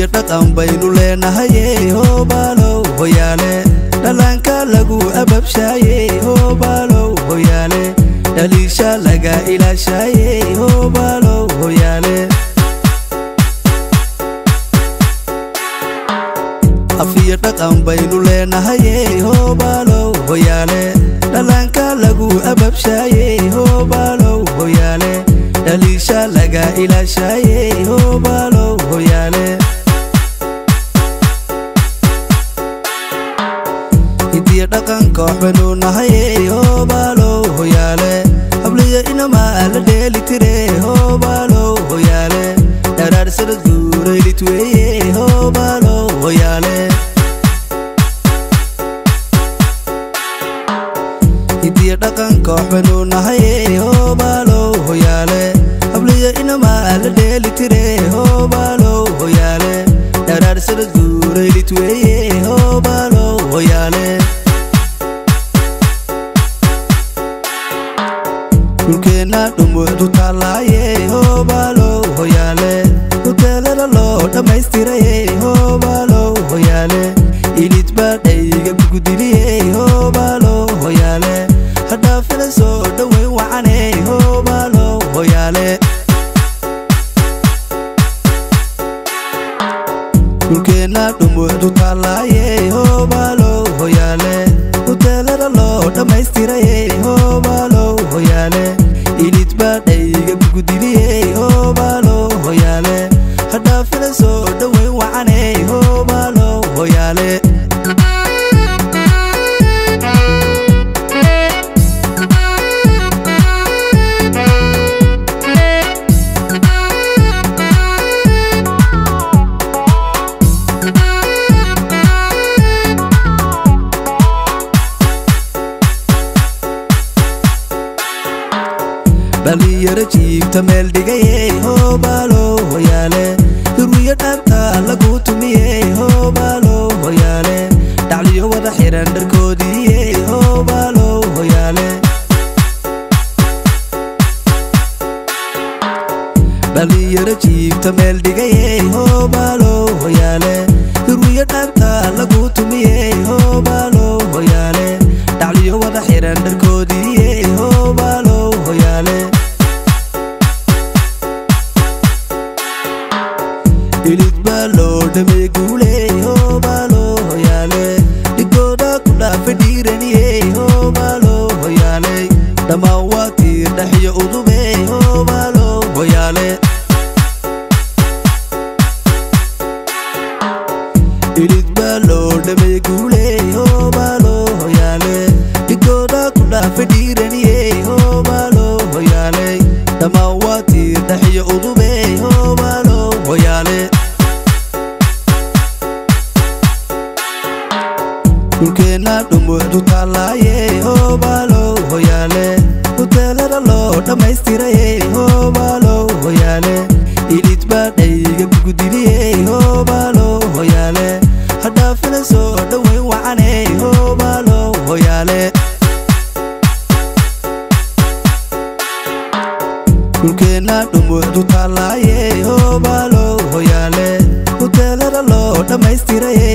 يرتقم بين لنا هي هو بالو هياله دلانك لغو أبب شاي هو بالو هياله دليشا لغا إلى شاي هو بالو هياله أفير تقم بين لنا هي هو بالو هياله دلانك لغو أبب شاي هو بالو هياله دليشا لغا إلى شاي هو بالو هياله إدي دقن كوحبنو نهاي هو بالو هياله أبلي إنما لديلي تري هو بالو هياله درار سرزوري لتوي هو بالو هياله إدي دقن كوحبنو نهاي هو بالو هياله أبلي إنما لديلي تري هو بالو هياله درار سرزوري لتوي هو بالو هياله Lukena dumu tutalaye ho balo hoyale Lukela lo damaistiraye ho balo hoyale Init badaiga bugudiliye ho balo hoyale Hadafina so dawe waane ho balo hoyale Lukena dumu tutalaye ho balo hoyale Lukela lo damaistiraye ho balo hoyale Init badaiga bugudiliye ho balo hoyale Hadafina so dawe waane ho balo hoyale Bali yarajib tamel digaye ho balo hoyale Duruya dabta lagu tumiye ho balo hoyale Dacliyo wada xiran dharkoodiye ho balo hoyale Bali yarajib tamel digaye ho balo hoyale Duruya dabta lagu tumiye ho balo hoyale Dacliyo wada xiran dharkoodiye ho balo hoyale Ilit balo dame gule ho balo hoyale Dikoda kuda fedireni ho balo hoyale Damawati dahiya udube ho balo hoyale Ilit balo dame gule ho balo hoyale Dikoda kuda fedireni ho balo hoyale Damawati dahiya udube ho balo hoyale Lukena dumu tutalaye ho balo hoyale Lukela lo damaistiraye ho balo hoyale Ilit badaiga bugudiliye ho balo hoyale Hadafina so dawe waane ho balo hoyale Lukena dumu tutalaye ho balo hoyale Lukela lo damaistiraye